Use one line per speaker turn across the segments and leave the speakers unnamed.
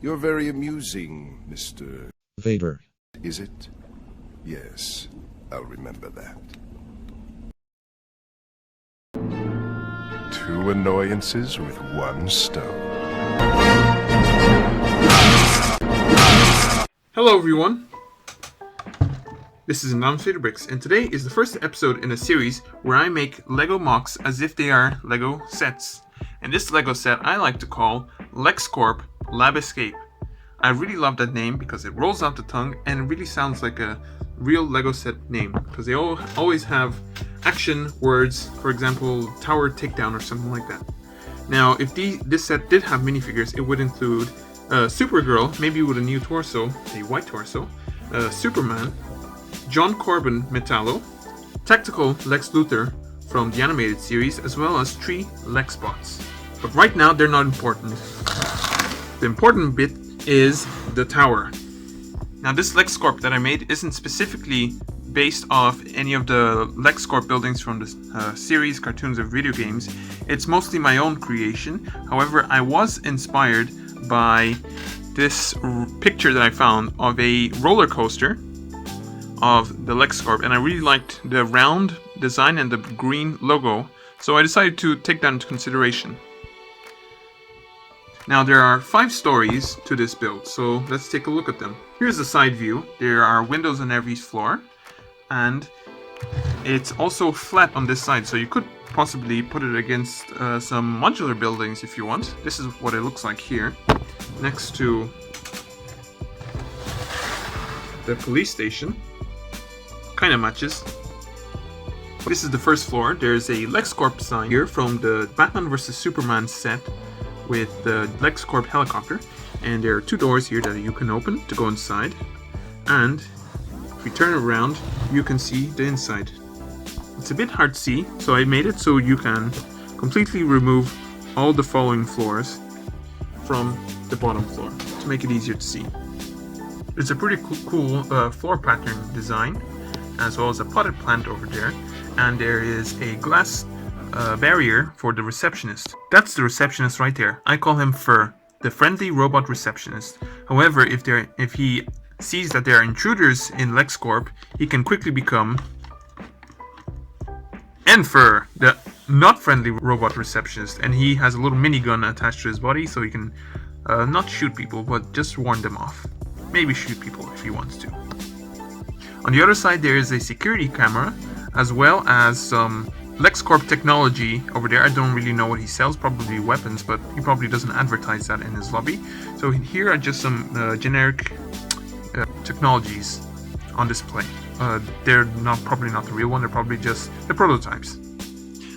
You're very amusing, Mr.
Vader.
Is it? Yes, I'll remember that. Two annoyances with one stone.
Hello everyone, this is Untitled Bricks, and today is the first episode in a series where I make Lego mocks as if they are Lego sets. And this Lego set I like to call LexCorp Lab Escape. I really love that name because it rolls off the tongue and it really sounds like a real Lego set name, because they always have action words, for example tower takedown or something like that. Now if this set did have minifigures, it would include Supergirl, maybe with a new torso, a white torso, Superman, John Corbin Metallo, Tactical Lex Luthor from the animated series, as well as 3 Lex bots. But right now they're not important. The important bit is the tower. Now this LexCorp that I made isn't specifically based off any of the LexCorp buildings from the series, cartoons, or video games. It's mostly my own creation. However, I was inspired by this picture that I found of a roller coaster of the LexCorp, and I really liked the round design and the green logo, so I decided to take that into consideration. Now there are 5 stories to this build, so let's take a look at them. Here's the side view. There are windows on every floor, and it's also flat on this side, so you could possibly put it against some modular buildings if you want. This is what it looks like here, next to the police station. Kind of matches. This is the first floor. There's a LexCorp sign here from the Batman vs Superman set with the LexCorp helicopter, and there are 2 doors here that you can open to go inside, and if you turn around you can see the inside. It's a bit hard to see, so I made it so you can completely remove all the following floors from the bottom floor to make it easier to see. It's a pretty cool floor pattern design, as well as a potted plant over there, and there is a glass barrier for the receptionist. That's the receptionist right there. I call him Fur, the friendly robot receptionist. However, if he sees that there are intruders in LexCorp, he can quickly become Enfer, the not friendly robot receptionist, and he has a little minigun attached to his body, so he can not shoot people, but just warn them off. Maybe shoot people if he wants to. On the other side there is a security camera, as well as some LexCorp technology over there. I don't really know what he sells, probably weapons, but he probably doesn't advertise that in his lobby. So here are just some generic technologies on display. They're probably not the real one, they're probably just the prototypes.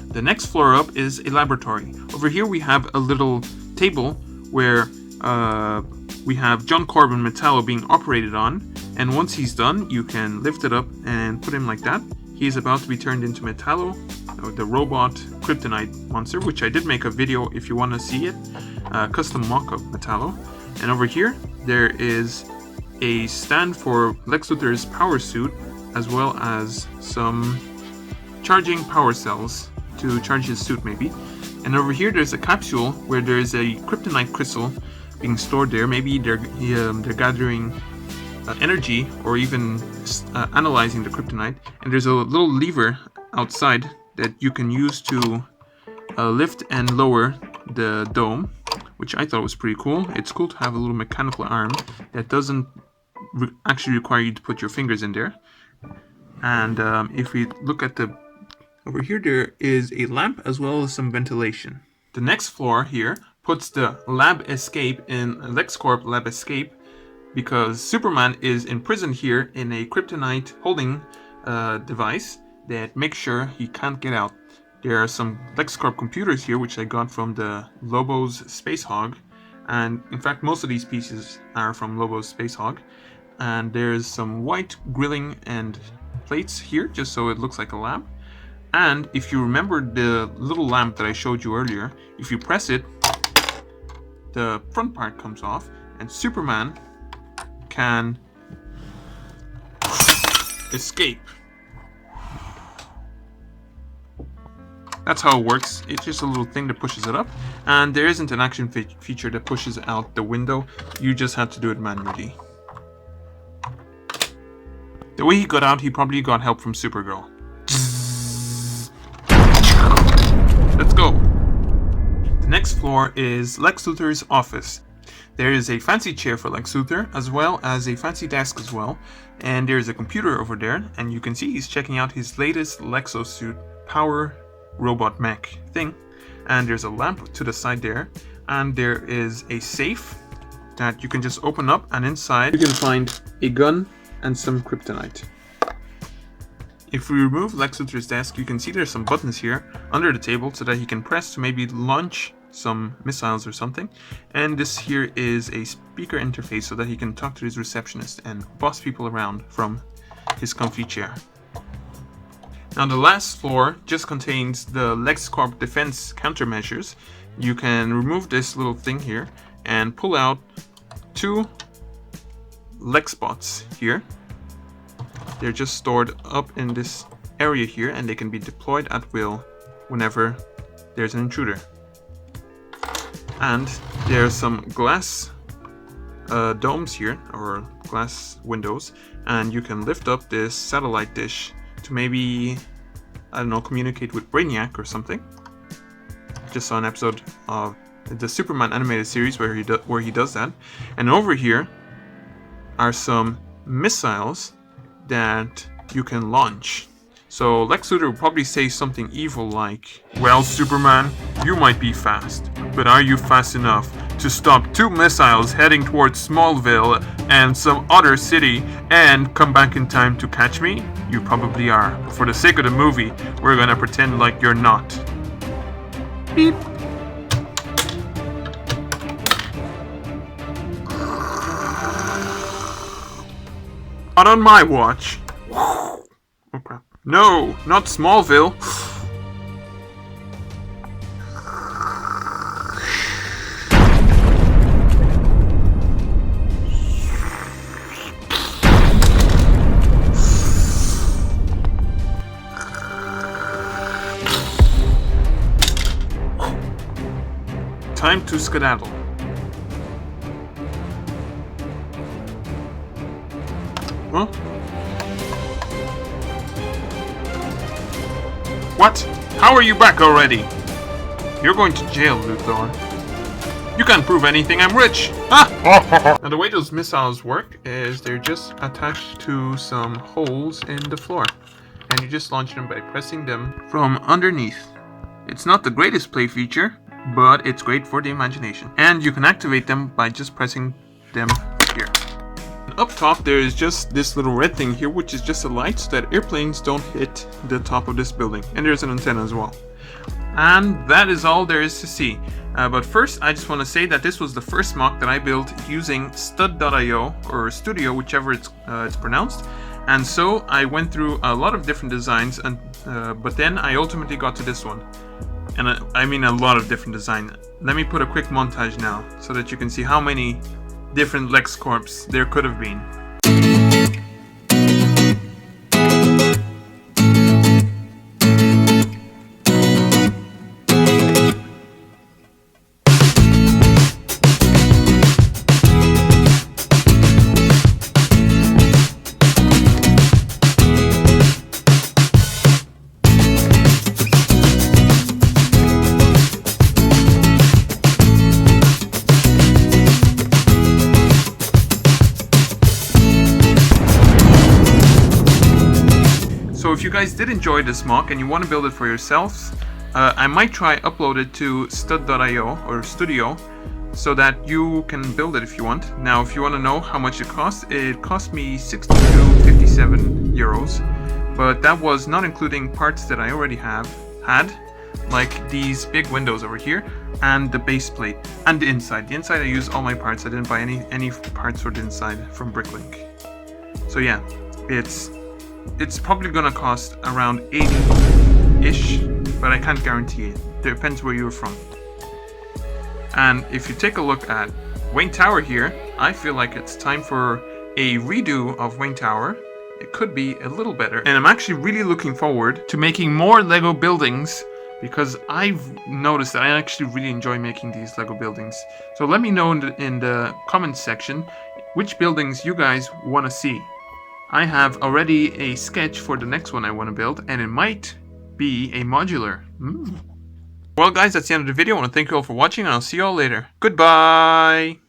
The next floor up is a laboratory. Over here we have a little table where we have John Corbin Metallo being operated on, and once he's done you can lift it up and put him like that. He's about to be turned into Metallo, the robot kryptonite monster, which I did make a video if you want to see it, custom mock-up Metallo. And over here there is a stand for Lex Luthor's power suit, as well as some charging power cells to charge his suit maybe. And over here there's a capsule where there's a kryptonite crystal being stored there. Maybe they're gathering energy, or even analyzing the kryptonite. And there's a little lever outside that you can use to lift and lower the dome, which I thought was pretty cool. It's cool to have a little mechanical arm that doesn't actually require you to put your fingers in there. And if we look at over here, there is a lamp as well as some ventilation. The next floor here puts the Lab Escape in LexCorp Lab Escape, because Superman is imprisoned here in a kryptonite holding device that makes sure he can't get out. There are some LexCorp computers here which I got from the Lobo's Space Hog, and in fact most of these pieces are from Lobo's Space Hog. And there's some white grilling and plates here just so it looks like a lab. And if you remember the little lamp that I showed you earlier, if you press it, the front part comes off and Superman can escape. That's how it works. It's just a little thing that pushes it up, And there isn't an action feature that pushes out the window. You just have to do it manually. The way he got out, he probably got help from Supergirl. Let's go. The next floor is Lex Luthor's office. There is a fancy chair for Lex Luthor, as well as a fancy desk as well. And there's a computer over there, and you can see he's checking out his latest Lexosuit power robot mech thing. And there's a lamp to the side there, and there is a safe that you can just open up, and inside you can find a gun and some kryptonite. If we remove Lex Luthor's desk, you can see there's some buttons here under the table so that he can press to maybe launch some missiles or something. And this here is a speaker interface so that he can talk to his receptionist and boss people around from his comfy chair. Now the last floor just contains the LexCorp defense countermeasures. You can remove this little thing here and pull out 2 Lex bots here. They're just stored up in this area here, and they can be deployed at will whenever there's an intruder. And there's some glass domes here, or glass windows, and you can lift up this satellite dish to maybe, I don't know, communicate with Brainiac or something. Just saw an episode of the Superman animated series where he does that. And over here are some missiles that you can launch. So Lex Luthor will probably say something evil like, "Well, Superman, you might be fast, but are you fast enough to stop 2 missiles heading towards Smallville and some other city and come back in time to catch me? You probably are. But for the sake of the movie, we're gonna pretend like you're not." Beep. Not on my watch. Oh crap. No, not Smallville. Time to skedaddle. Huh? What? How are you back already? You're going to jail, Luthor. You can't prove anything, I'm rich! Ah! Now the way those missiles work is they're just attached to some holes in the floor. And you just launch them by pressing them from underneath. It's not the greatest play feature, but it's great for the imagination. And you can activate them by just pressing them here. Up top there is just this little red thing here, which is just a light so that airplanes don't hit the top of this building. And there's an antenna as well. And that is all there is to see. But first I just want to say that this was the first mock that I built using stud.io or Studio, whichever it's pronounced. And so I went through a lot of different designs, and but then I ultimately got to this one. And I mean a lot of different design. Let me put a quick montage now so that you can see how many different LexCorps there could have been. So if you guys did enjoy this mock and you want to build it for yourselves, I might try upload it to stud.io or Studio so that you can build it if you want. Now if you want to know how much it cost me 62.57 euros, but that was not including parts that I already had, like these big windows over here and the base plate and the inside. The inside I used all my parts. I didn't buy any parts for the inside from Bricklink. So yeah, it's probably gonna cost around 80-ish, but I can't guarantee it. It depends where you're from. And if you take a look at Wayne Tower here, I feel like it's time for a redo of Wayne Tower. It could be a little better. And I'm actually really looking forward to making more Lego buildings, because I've noticed that I actually really enjoy making these Lego buildings. So let me know in the comments section which buildings you guys want to see. I have already a sketch for the next one I want to build, and it might be a modular. Well guys, that's the end of the video. I want to thank you all for watching, and I'll see you all later. Goodbye!